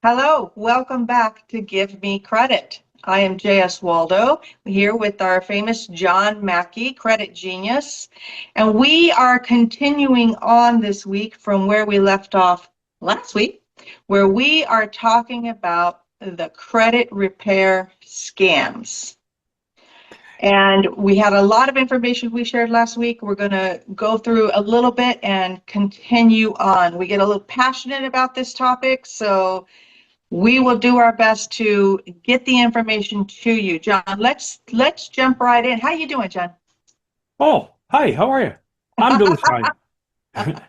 Hello, welcome back to Give Me Credit. I am J.S. Waldo here with our famous John Mackey, credit genius, and we are continuing on this week from where we left off last week, where we are talking about the credit repair scams. And we had a lot of information we shared last week. We're going to go through a little bit and continue on. We get a little passionate about this topic, so we will do our best to get the information to you. John, let's jump right in. How you doing, John? Oh, hi, how are you? I'm doing fine.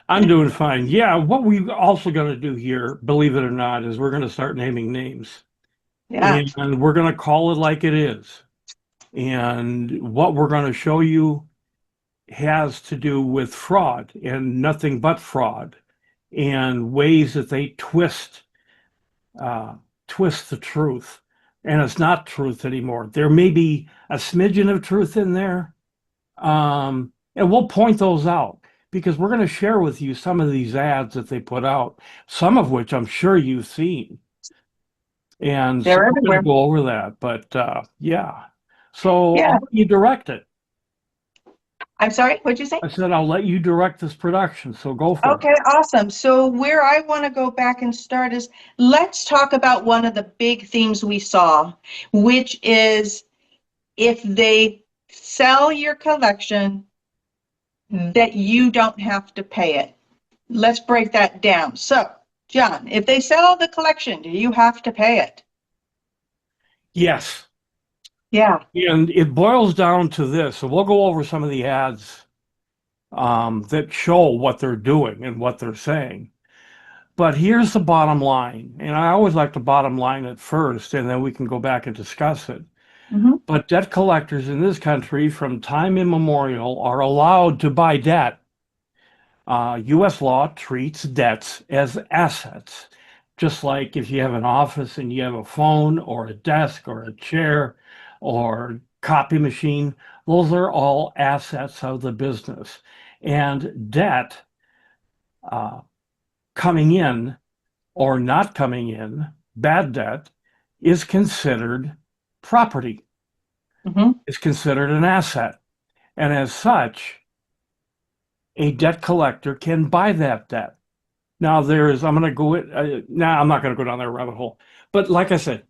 I'm doing fine. Yeah, what we also going to do here, believe it or not, is we're going to start naming names Yeah, and we're going to call it like it is. And what we're going to show you has to do with fraud and nothing but fraud and ways that they uh, twist the truth. And it's not truth anymore. There may be a smidgen of truth in there, and we'll point those out because we're going to share with you some of these ads that they put out, some of which I'm sure you've seen. And so they're we're going to everywhere. go over that. But yeah, so Yeah, I'll let you direct it. I'm sorry, what'd you say? I said I'll let you direct this production. So go for it. Okay, awesome. So where I want to go back and start is let's talk about one of the big themes we saw, which is if they sell your collection, that you don't have to pay it. Let's break that down. So, John, if they sell the collection, do you have to pay it? Yes. Yeah. And it boils down to this. So we'll go over some of the ads that show what they're doing and what they're saying. But here's the bottom line, and I always like to bottom line it first, and then we can go back and discuss it. Mhm. But debt collectors in this country, from time immemorial, are allowed to buy debt. U.S. law treats debts as assets, just like if you have an office and you have a phone or a desk or a chair or copy machine, those are all assets of the business. And debt uh, coming in or not coming in, bad debt, is considered property, Mhm. is considered an asset. And as such, a debt collector can buy that debt. Now, I'm going to go, now I'm not going to go down that rabbit hole. But like I said,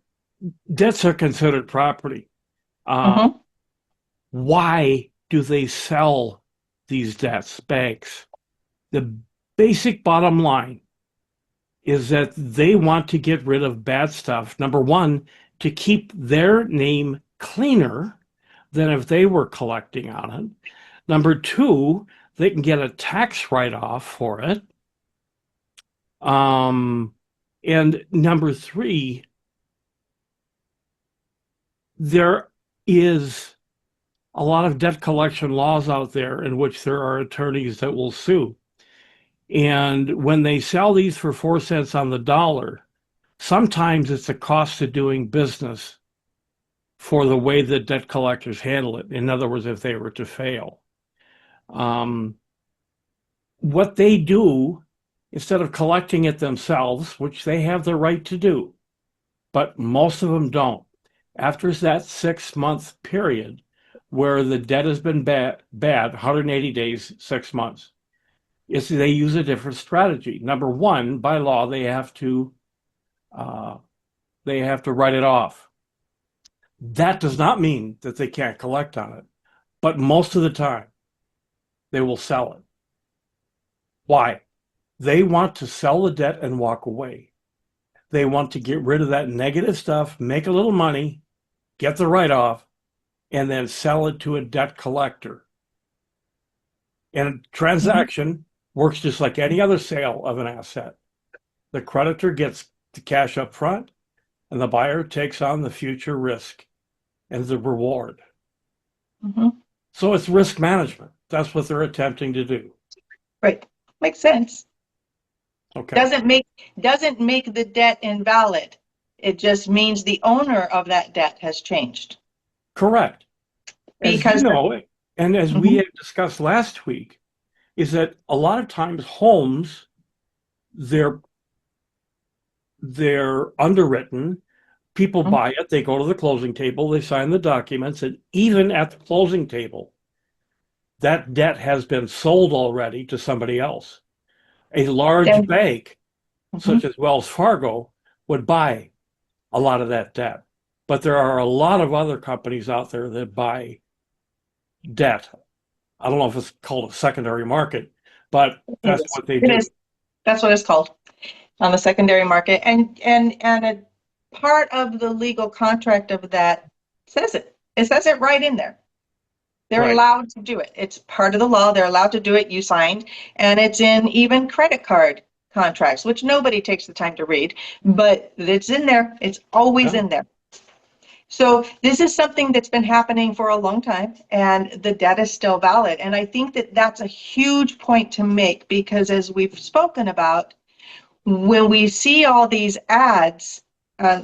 debts are considered property. Uh, Mhm. why do they sell these debts, banks? The basic bottom line is that they want to get rid of bad stuff. Number one, to keep their name cleaner than if they were collecting on it. Number two, they can get a tax write-off for it. Um, and number three, there is a lot of debt collection laws out there in which there are attorneys that will sue. And when they sell these for 4 cents on the dollar, sometimes it's a cost of doing business for the way that debt collectors handle it. In other words, if they were to fail. Um, what they do, instead of collecting it themselves, which they have the right to do, but most of them don't. After that 6 month period where the debt has been bad, 180 days, 6 months, is they use a different strategy. Number one, by law, uh, they have to write it off. That does not mean that they can't collect on it, but most of the time they will sell it. Why? They want to sell the debt and walk away. They want to get rid of that negative stuff, make a little money, get the write off, and then sell it to a debt collector. And a Mhm. transaction works just like any other sale of an asset. The creditor gets the cash up front, and the buyer takes on the future risk and the reward. Mhm. So it's risk management. That's what they're attempting to do. Right. Makes sense. Okay. Doesn't make doesn't make the debt invalid. It just means the owner of that debt has changed. Correct. As you Because know, and as we Mhm. had discussed last week, is that a lot of times homes, they're they're underwritten. People Mhm. buy it, they go to the closing table, they sign the documents, and even at the closing table, that debt has been sold already to somebody else. A large Then, bank, such mhm. as Wells Fargo, would buy a lot of that debt. But there are a lot of other companies out there that buy debt. I don't know if it's called a secondary market, but It that's is. what they It do. is. That's what it's called on the secondary market. And a part of the legal contract of that says it. It says it right in there. They're Right. allowed to do it. It's part of the law. They're allowed to do it. You signed, and it's in even credit card contracts, which nobody takes the time to read, but it's in there. It's always Yeah. in there. So this is something that's been happening for a long time, and the debt is still valid. And I think that that's a huge point to make because, as we've spoken about, when we see all these ads, uh,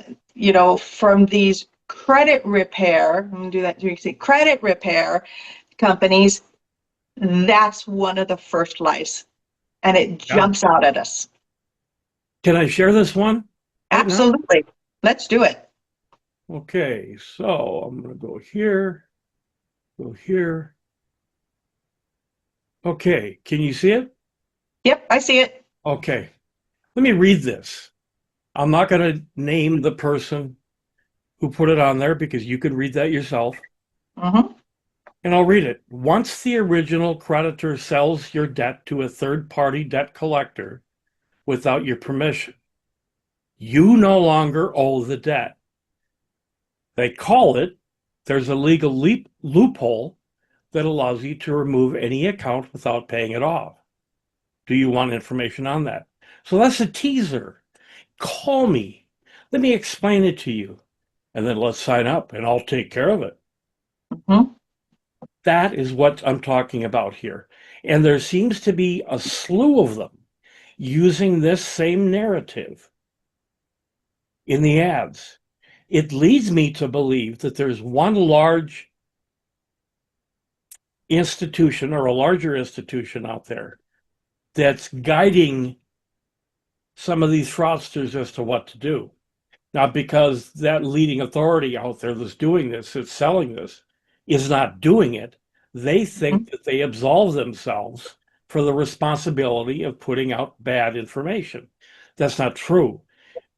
from these credit repair, I'm gonna do that. You see credit repair companies, that's one of the first lies, and it Yeah. jumps out at us. Can I share this one right now? Absolutely. Let's do it. Okay, so I'm going to go here, go here. Okay, can you see it? Yep, I see it. Okay, let me read this. I'm not going to name the person who put it on there because you can read that yourself. Hmm. And I'll read it. Once the original creditor sells your debt to a third-party debt collector without your permission, you no longer owe the debt. They call it, there's a legal loophole that allows you to remove any account without paying it off. Do you want information on that? So that's a teaser. Call me. Let me explain it to you. And then let's sign up and I'll take care of it. Hmm. That is what I'm talking about here. And there seems to be a slew of them using this same narrative in the ads. It leads me to believe that there's one large institution or a larger institution out there that's guiding some of these fraudsters as to what to do. Not because that leading authority out there that's doing this, that's selling this, is not doing it. They Hmm. think that they absolve themselves for the responsibility of putting out bad information. That's not true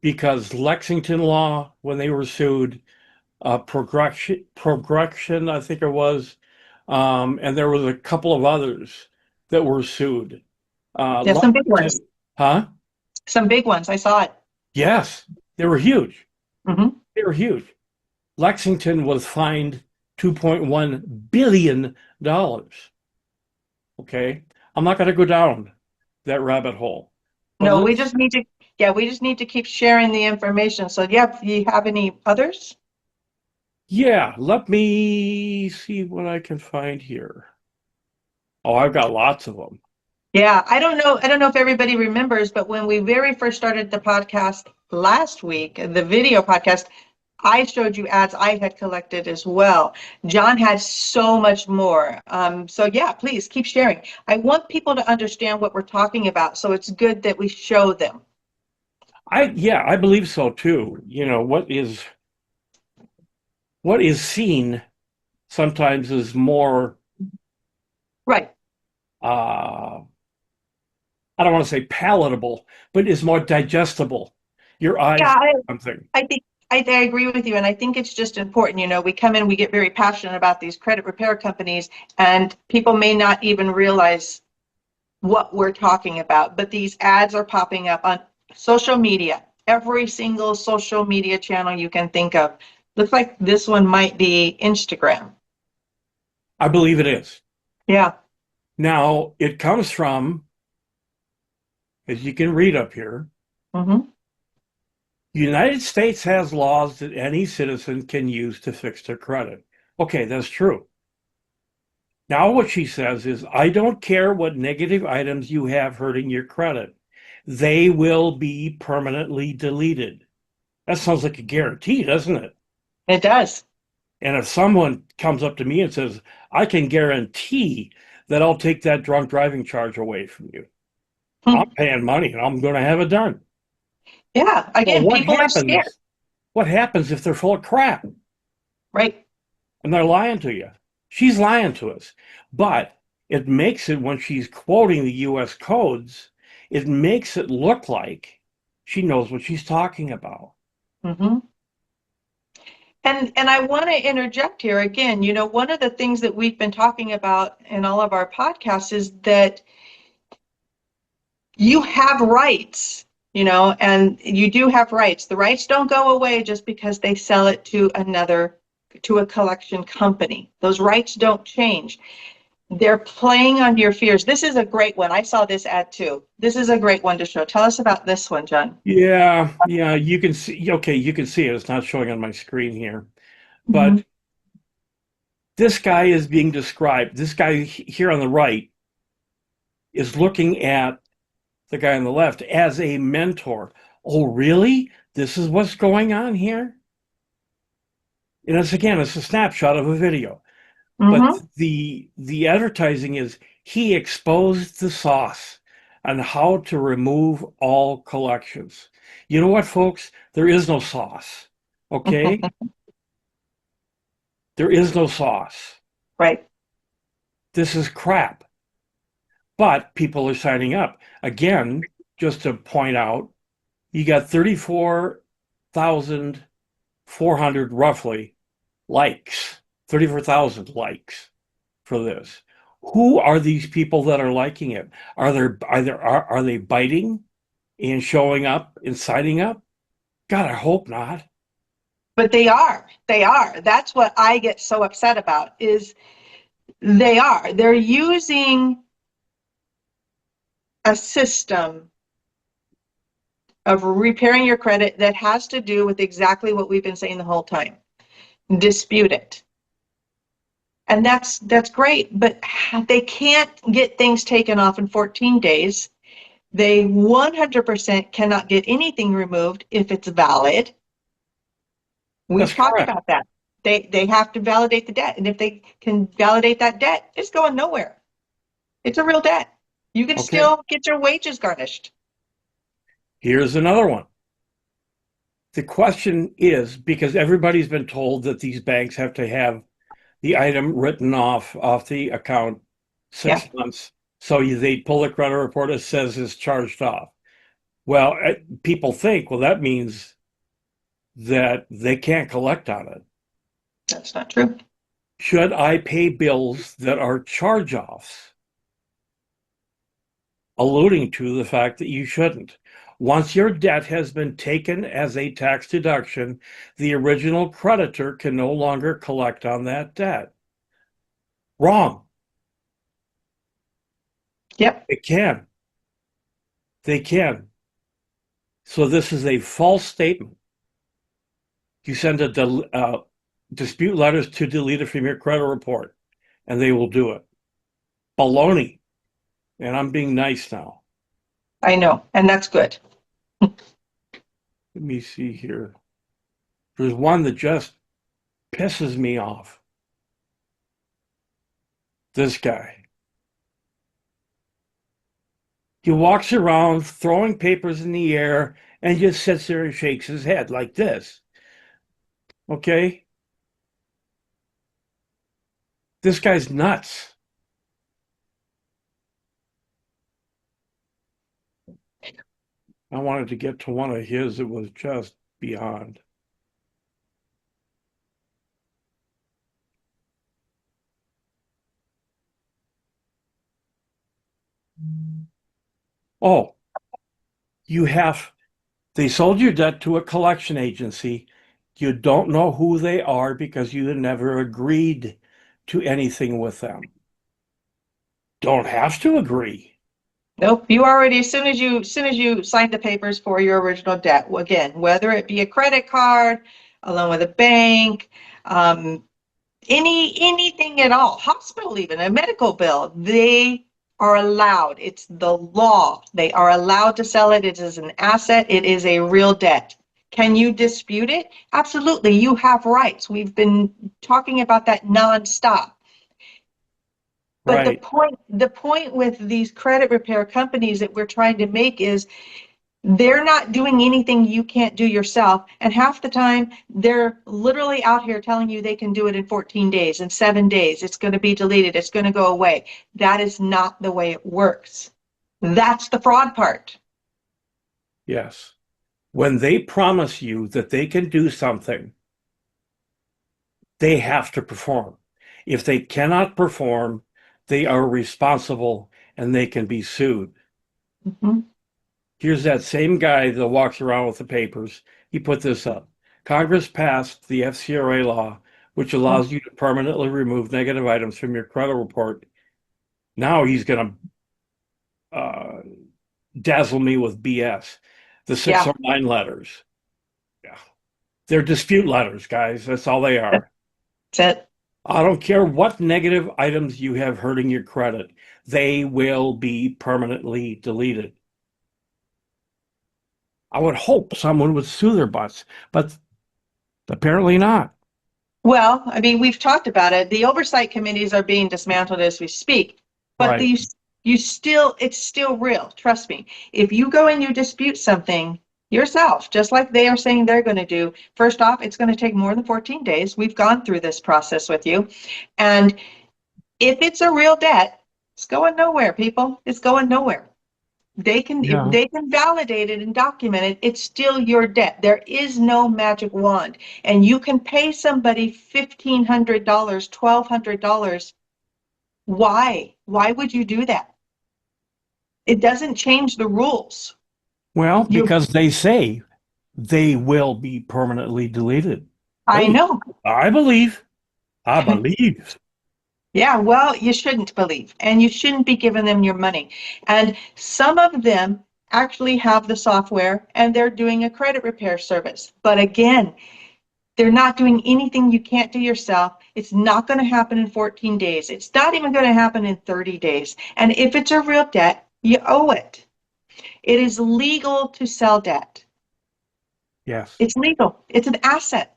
because Lexington Law, when they were sued, Progression, I think it was, and there was a couple of others that were sued. Yeah, some big ones. Lexington, huh? Some big ones. I saw it. Yes, they were huge. Hmm. They were huge. Lexington was fined $2.1 billion. Okay. I'm not going to go down that rabbit hole, but No, we let's, just need to, yeah, we just need to keep sharing the information. So, yeah, do you have any others? yeah, let me see what I can find here. Oh, I've got lots of them. Yeah, I don't know. I don't know if everybody remembers, but when we very first started the podcast last week, the video podcast, I showed you ads I had collected as well. John had so much more. So yeah, please keep sharing. I want people to understand what we're talking about, so it's good that we show them. Yeah, I believe so too. You know, what is seen sometimes is more Right. uh I don't want to say palatable, but is more digestible. Your eyes Yeah, something. I think I agree with you, and I think it's just important. We come in, we get very passionate about these credit repair companies, and people may not even realize what we're talking about, but these ads are popping up on social media, every single social media channel you can think of. Looks like this one might be Instagram. I believe it is. Yeah. Now, it comes from, as you can read up here, Hmm. the United States has laws that any citizen can use to fix their credit. Okay, that's true. Now, what she says is, I don't care what negative items you have hurting your credit. They will be permanently deleted. That sounds like a guarantee, doesn't it? It does. And if someone comes up to me and says, I can guarantee that I'll take that drunk driving charge away from you, I'm Hmm. paying money and I'm going to have it done. Yeah, Well, again, people are scared, what happens if they're full of crap right? and they're lying to you? She's lying to us. But it makes it, when she's quoting the US codes, it makes it look like she knows what she's talking about. Hmm. And I want to interject here again. One of the things that we've been talking about in all of our podcasts is that you have rights, and you do have rights. The rights don't go away just because they sell it to a collection company. Those rights don't change. They're playing on your fears. This is a great one. I saw this ad too. This is a great one to show. Tell us about this one, John. Yeah, you can see, okay, you can see it. It's not showing on my screen here. Mhm. But this guy is being described. This guy here on the right is looking at the guy on the left as a mentor. Oh, really? This is what's going on here? And it's a snapshot of a video. But Mhm. the advertising is, he exposed the sauce on how to remove all collections. You know what, folks? There is no sauce. Okay? There is no sauce. Right. This is crap. But people are signing up. Again, just to point out, you got 34,400 roughly likes, 34,000 likes for this. Who are these people that are liking it? Are they biting and showing up and signing up? God, I hope not. But they are. They are. That's what I get so upset about is they are. They're using a system of repairing your credit that has to do with exactly what we've been saying the whole time. Dispute it. And that's great, but they can't get things taken off in 14 days. They 100% cannot get anything removed if it's valid. We've That's talked correct. about that. They have to validate the debt, and if they can validate that debt, it's going nowhere. It's a real debt. You can Okay. still get your wages garnished. Here's another one. The question is, because everybody's been told that these banks have to have the item written off the account Yeah. 6 months. So they pull the credit report, it says it's charged off. Well, people think, well, that means that they can't collect on it. That's not true. Should I pay bills that are charge offs? Alluding to the fact that you shouldn't. Once your debt has been taken as a tax deduction, the original creditor can no longer collect on that debt. Wrong. Yep. It can. They can. So this is a false statement. You send dispute letters to delete it from your credit report, and they will do it. Baloney. And I'm being nice now. I know, and that's good. Let me see here. There's one that just pisses me off. This guy. He walks around throwing papers in the air and just sits there and shakes his head like this. Okay? This guy's nuts. I wanted to get to one of his that was just beyond. Oh, they sold your debt to a collection agency. You don't know who they are because you never agreed to anything with them. Don't have to agree. Nope, you already, as soon as you signed the papers for your original debt, again, whether it be a credit card, a loan with a bank, anything at all, hospital even, a medical bill, they are allowed. It's the law. They are allowed to sell it. It is an asset. It is a real debt. Can you dispute it? Absolutely. You have rights. We've been talking about that nonstop. But the Right. point with these credit repair companies that we're trying to make is They're not doing anything you can't do yourself. And half the time, they're literally out here telling you they can do it in 14 days, in 7 days. It's going to be deleted. It's going to go away. That is not the way it works. That's the fraud part. Yes. When they promise you that they can do something, they have to perform. If they cannot perform, they are responsible and they can be sued. Mhm. Here's that same guy that walks around with the papers. He put this up. Congress passed the FCRA law, which allows you to permanently remove negative items from your credit report. Now he's going to dazzle me with BS. The 609 letters. Yeah. They're dispute letters, guys. That's all they are. That's it. I don't care what negative items you have hurting your credit. They will be permanently deleted. I would hope someone would sue their butts, but apparently not. Well, I mean, we've talked about it. The oversight committees are being dismantled as we speak, but Right. it's still real. Trust me. If you go and you dispute something yourself, just like they are saying they're going to do, first off, it's going to take more than 14 days. We've gone through this process with you. And if it's a real debt, it's going nowhere, people. It's going nowhere. If they can validate it and document it, it's still your debt. There is no magic wand. And you can pay somebody $1,500, $1,200. Why? Why would you do that? It doesn't change the rules. Well, because they say they will be permanently deleted. I know. I believe. I believe. Yeah, well, you shouldn't believe, and you shouldn't be giving them your money. And some of them actually have the software and they're doing a credit repair service. But again, they're not doing anything you can't do yourself. It's not going to happen in 14 days. It's not even going to happen in 30 days. And if it's a real debt, you owe it. It is legal to sell debt. Yes. It's legal. It's an asset.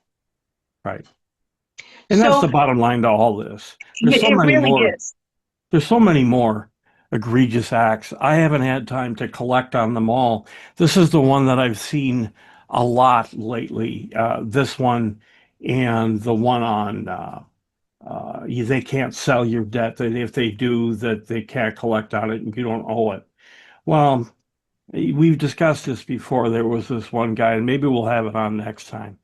Right. And that's the bottom line to all this. There's so many really more. is. There's so many more egregious acts. I haven't had time to collect on them all. This is the one that I've seen a lot lately. This one and the one on they can't sell your debt. That if they do, that they can't collect on it and you don't owe it. Well, we've discussed this before. There was this one guy, and maybe we'll have it on next time.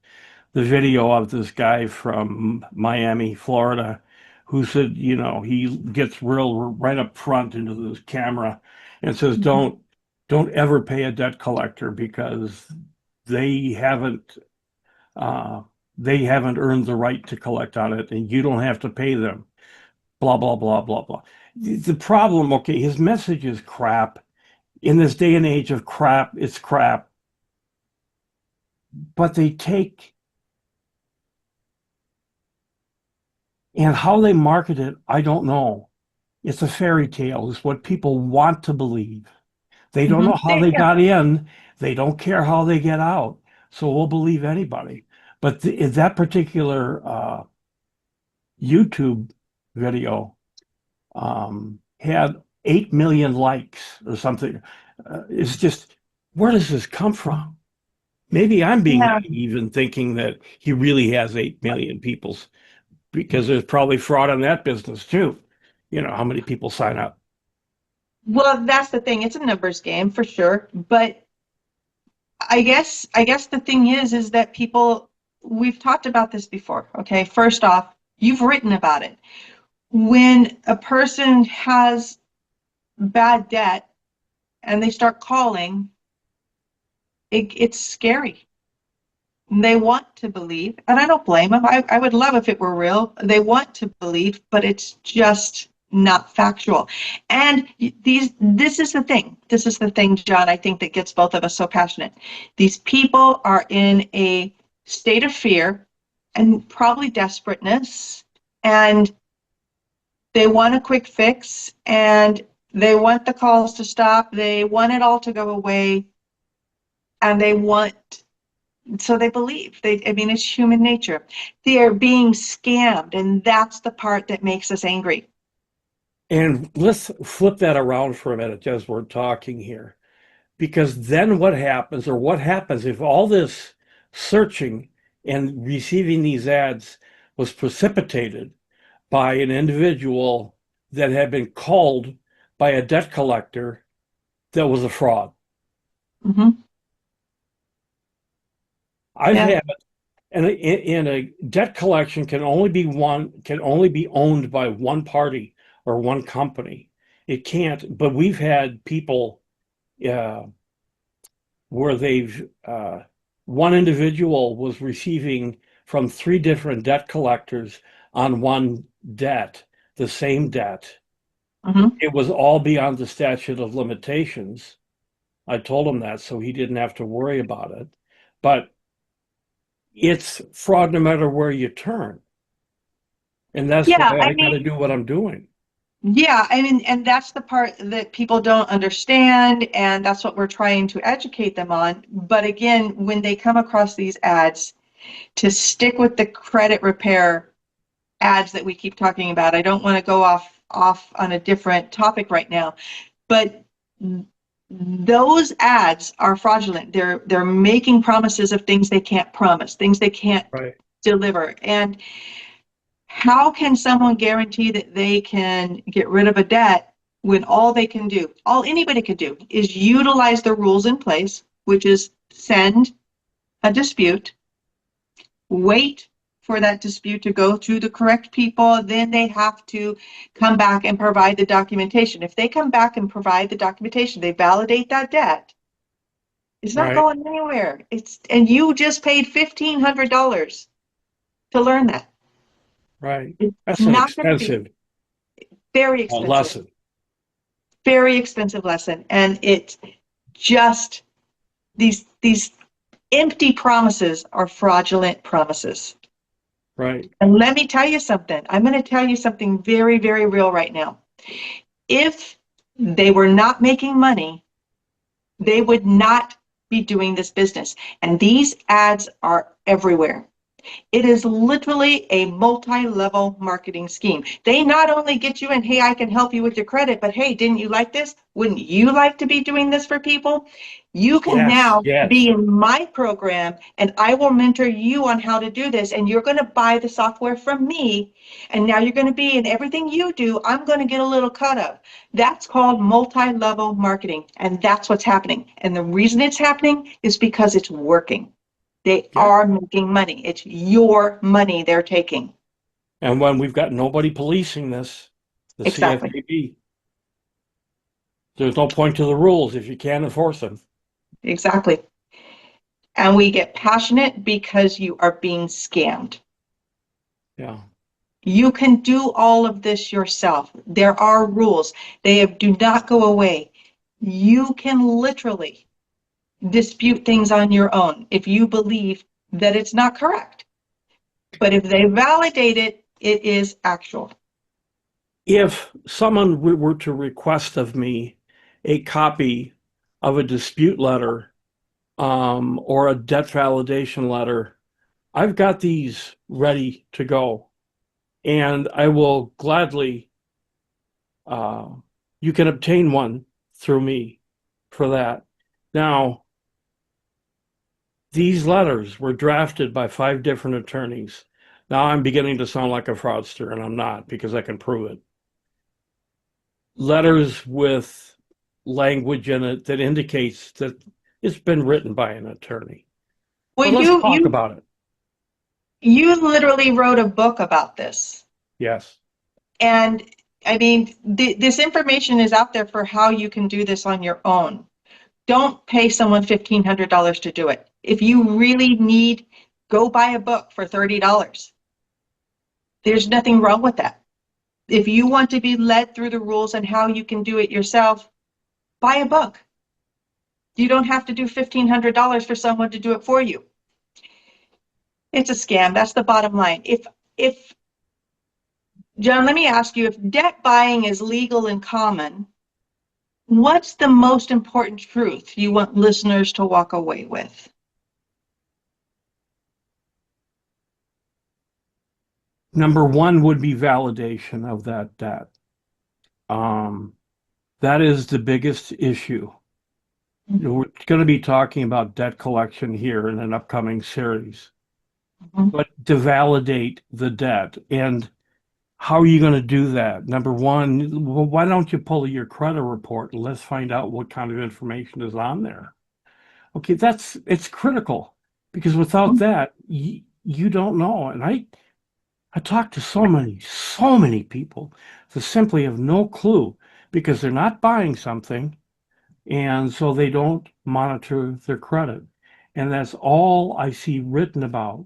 The video of this guy from Miami, Florida, who said, he gets real right up front into this camera and says, don't ever pay a debt collector because they haven't earned the right to collect on it, and you don't have to pay them. Blah, blah, blah, blah, blah. The problem, okay, his message is crap. In this day and age of crap, it's crap. But they take, and how they market it, I don't know. It's a fairy tale. It's what people want to believe. They don't know how they got in. They don't care how they get out. So we'll believe anybody. But that particular YouTube video had 8 million likes or something. It's just, where does this come from? Maybe I'm being naive and thinking that he really has 8 million people, because there's probably fraud in that business too. How many people sign up? Well, that's the thing. It's a numbers game for sure. But I guess the thing is that people, we've talked about this before. Okay. First off, you've written about it. When a person has bad debt and they start calling, it's scary. They want to believe, and I don't blame them. I would love if it were real. They want to believe, but it's just not factual. And this is the thing. This is the thing, John, I think that gets both of us so passionate. These people are in a state of fear and probably desperateness, and they want a quick fix, and they want the calls to stop. They want it all to go away, and so they believe. It's human nature. They are being scammed, and that's the part that makes us angry. And let's flip that around for a minute as we're talking here. Because then what happens, or what happens if all this searching and receiving these ads was precipitated by an individual that had been called by a debt collector that was a fraud? Hmm. I've Yeah. had, and in a debt collection can only be owned by one party or one company. It can't, but we've had people uh, where one individual was receiving from three different debt collectors on one debt, the same debt. Hmm. It was all beyond the statute of limitations. I told him that so he didn't have to worry about it. But it's fraud no matter where you turn. And that's Yeah, why I I got to mean, do what I'm doing. yeah, I mean, and that's the part that people don't understand, and that's what we're trying to educate them on. But again, when they come across these ads, to stick with the credit repair ads that we keep talking about. I don't want to go off on a different topic right now, but those ads are fraudulent. They're making promises of things they can't promise, things they can't Right. deliver. And how can someone guarantee that they can get rid of a debt when all they can do, all anybody could do, is utilize the rules in place, which is send a dispute, wait for that dispute to go through the correct people, then they have to come back and provide the documentation. If they come back and provide the documentation, they validate that debt. It's not Right. going anywhere. And you just paid $1,500 to learn that. Right. It's That's an not going to be expensive very expensive, lesson. very expensive lesson. And it's just these empty promises are fraudulent promises. Right. And let me tell you something. I'm going to tell you something very, very real right now. If they were not making money, they would not be doing this business. And these ads are everywhere. It is literally a multi-level marketing scheme. They not only get you in, hey, I can help you with your credit, but hey, didn't you like this? Wouldn't you like to be doing this for people? You can Yes. now be Yes. in my program and I will mentor you on how to do this. And you're going to buy the software from me. And now you're going to be in everything you do, I'm going to get a little cut of. That's called multi-level marketing. And that's what's happening. And the reason it's happening is because it's working. They Yeah. are making money. It's your money they're taking. And when we've got nobody policing this, the Exactly. CFPB, there's no point to the rules if you can't enforce them. Exactly. And we get passionate because you are being scammed. Yeah. You can do all of this yourself. There are rules. Do not go away. You can literally dispute things on your own if you believe that it's not correct. But if they validate it, it is actual. If someone were to request of me a copy of a dispute letter or a debt validation letter, I've got these ready to go, and I will gladly. Uh, you can obtain one through me for that. Now, these letters were drafted by 5 different attorneys. Now I'm beginning to sound like a fraudster, and I'm not because I can prove it. Letters with language in it that indicates that it's been written by an attorney. Well, But let's you talk you about it. you literally wrote a book about this. Yes. And I mean, this information is out there for how you can do this on your own. Don't pay someone $1,500 to do it. If you really need, go buy a book for $30. There's nothing wrong with that. If you want to be led through the rules and how you can do it yourself, buy a book. You don't have to do $1,500 for someone to do it for you. It's a scam. That's the bottom line. If John, let me ask you, if debt buying is legal and common, what's the most important truth you want listeners to walk away with? Number one would be validation of that debt. Um, that is the biggest issue. We're going to be talking about debt collection here in an upcoming series, Mhm. but to validate the debt. And how are you going to do that? Number one, well, why don't you pull your credit report and let's find out what kind of information is on there? Okay, it's critical because without that, you don't know. And I talk to so many people that simply have no clue because they're not buying something and so they don't monitor their credit. And that's all I see written about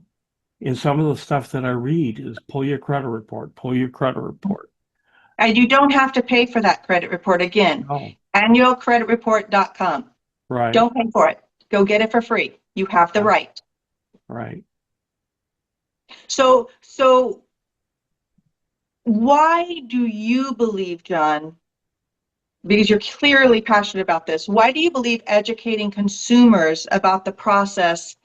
in some of the stuff that I read is pull your credit report, pull your credit report. And you don't have to pay for that credit report again. No, Annualcreditreport.com. right, Don't pay for it. Go get it for free. You have the yeah, right. right. So why do you believe, John, because you're clearly passionate about this, why do you believe educating consumers about the process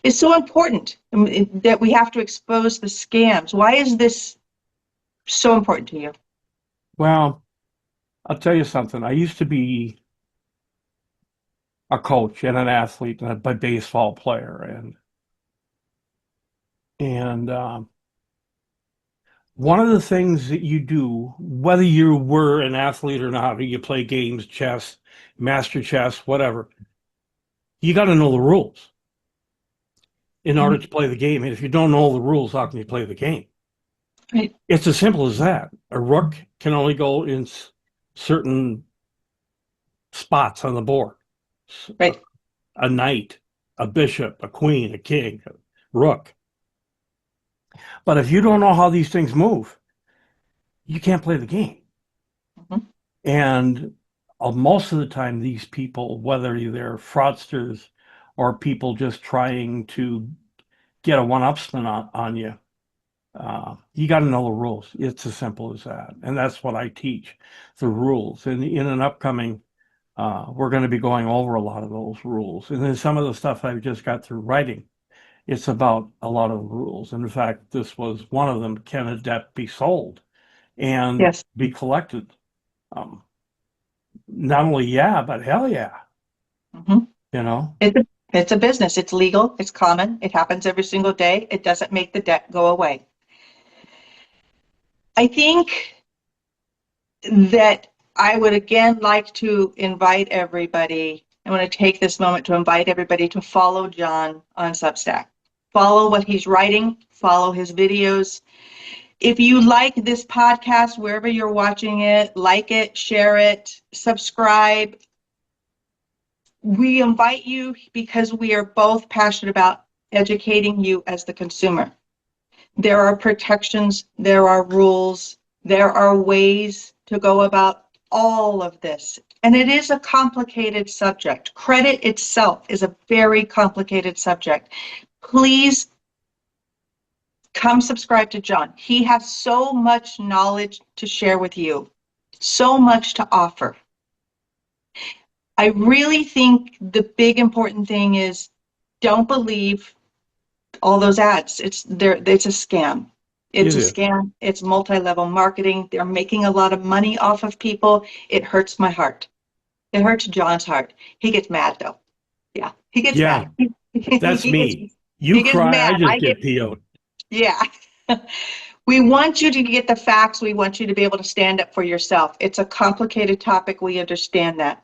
is so important, that we have to expose the scams? Why is this so important to you? Well, I'll tell you something. I used to be a coach and an athlete and a baseball player, and one of the things that you do, whether you were an athlete or not, or you play games, chess, master chess, whatever, you got to know the rules in order to play the game. And if you don't know the rules, how can you play the game? Right. It's as simple as that. A rook can only go in certain spots on the board. Right. A knight, a bishop, a queen, a king, a rook. But if you don't know how these things move, you can't play the game. Mhm. And most of the time, these people, whether they're fraudsters or people just trying to get a one-upsman on you, you got to know the rules. It's as simple as that. And that's what I teach, the rules. And in an upcoming, we're going to be going over a lot of those rules. And then some of the stuff I've just got through writing, it's about a lot of the rules. And in fact, this was one of them. Can a debt be sold and Yes. be collected? Um, Not only yeah, but hell yeah, Mhm. you know? It's a business. It's legal. It's common. It happens every single day. It doesn't make the debt go away. I think that I would again like to invite everybody. I want to take this moment to invite everybody to follow John on Substack. Follow what he's writing, follow his videos. If you like this podcast, wherever you're watching it, like it, share it, subscribe. We invite you because we are both passionate about educating you as the consumer. There are protections, there are rules, there are ways to go about all of this. And it is a complicated subject. Credit itself is a very complicated subject. Please come subscribe to John. He has so much knowledge to share with you, so much to offer. I really think the big important thing is don't believe all those ads. It's a scam. It's It a is. scam. It's multi-level marketing. They're making a lot of money off of people. It hurts my heart. It hurts John's heart. He gets mad though. Yeah, he gets Yeah, mad. that's he gets me. he You gets cry, I mad. just I get get PO'd. yeah. We want you to get the facts. We want you to be able to stand up for yourself. It's a complicated topic. We understand that.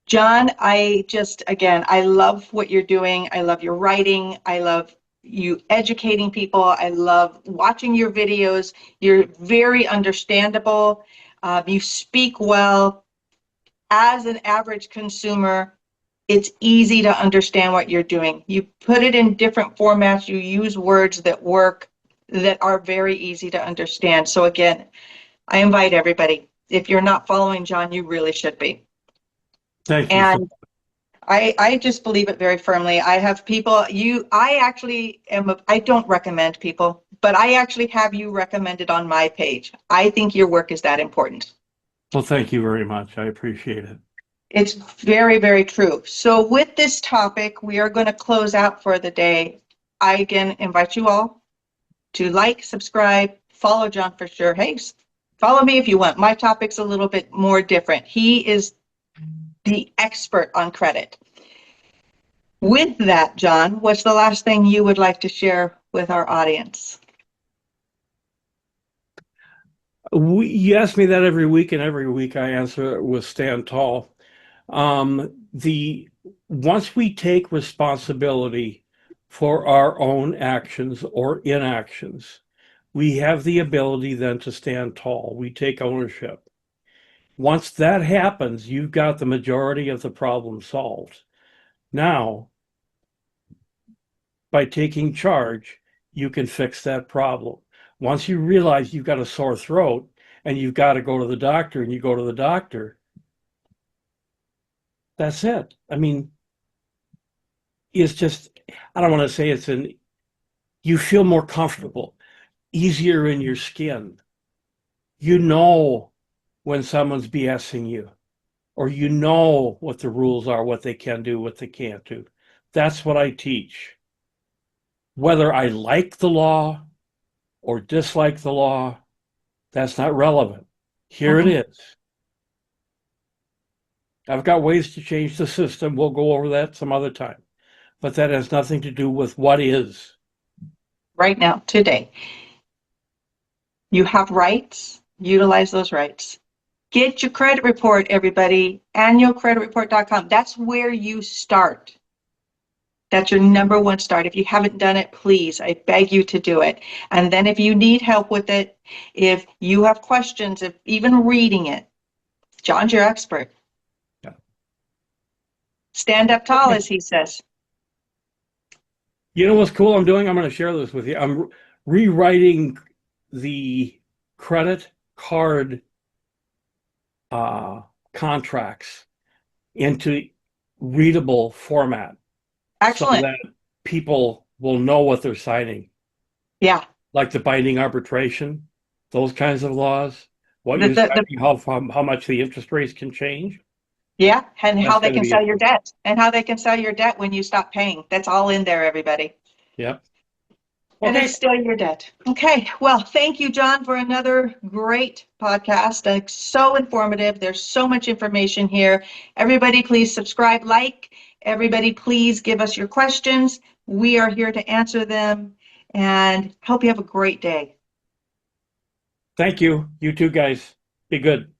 John, again, I love what you're doing. I love your writing. I love you educating people. I love watching your videos. You're very understandable. You speak well. As an average consumer, it's easy to understand what you're doing. You put it in different formats. You use words that work, that are very easy to understand. So again, I invite everybody. If you're not following John, you really should be. Thank you. And I just believe it very firmly. I have people, I actually I don't recommend people, but I actually have you recommended on my page. I think your work is that important. Well, thank you very much. I appreciate it. It's very, very true. So with this topic, we are going to close out for the day. I again invite you all to like, subscribe, follow John for sure. Hey, follow me if you want. My topic's a little bit more different. He is the expert on credit. With that, John, what's the last thing you would like to share with our audience? You ask me that every week, and every week I answer it with stand tall. Once we take responsibility for our own actions or inactions, we have the ability then to stand tall. We take ownership. Once that happens, you've got the majority of the problem solved. Now, by taking charge, you can fix that problem. Once you realize you've got a sore throat and you've got to go to the doctor, and you go to the doctor, that's it. I mean, it's just, I don't want to say you feel more comfortable, easier in your skin. You know when someone's BSing you, or you know what the rules are, what they can do, what they can't do. That's what I teach. Whether I like the law or dislike the law, that's not relevant. Here it is. I've got ways to change the system. We'll go over that some other time. But that has nothing to do with what is. Right now, today. You have rights. Utilize those rights. Get your credit report, everybody. Annualcreditreport.com. That's where you start. That's your number one start. If you haven't done it, please, I beg you to do it. And then if you need help with it, if you have questions, if even reading it, John's your expert. Yeah. Stand up tall, as he says. You know what's cool I'm doing? I'm going to share this with you. I'm rewriting the credit card contracts into readable format. Excellent. So that people will know what they're signing. Yeah. Like the binding arbitration, those kinds of laws. What you're signing, how much the interest rates can change. Yeah, and That's how they can sell your interesting. debt, and how they can sell your debt when you stop paying. That's all in there, everybody. Yep. And Okay. it's still your debt. Okay, well, thank you, John, for another great podcast. So informative. There's so much information here. Everybody, please subscribe, like. Everybody, please give us your questions. We are here to answer them, and hope you have a great day. Thank you. You too, guys. Be good.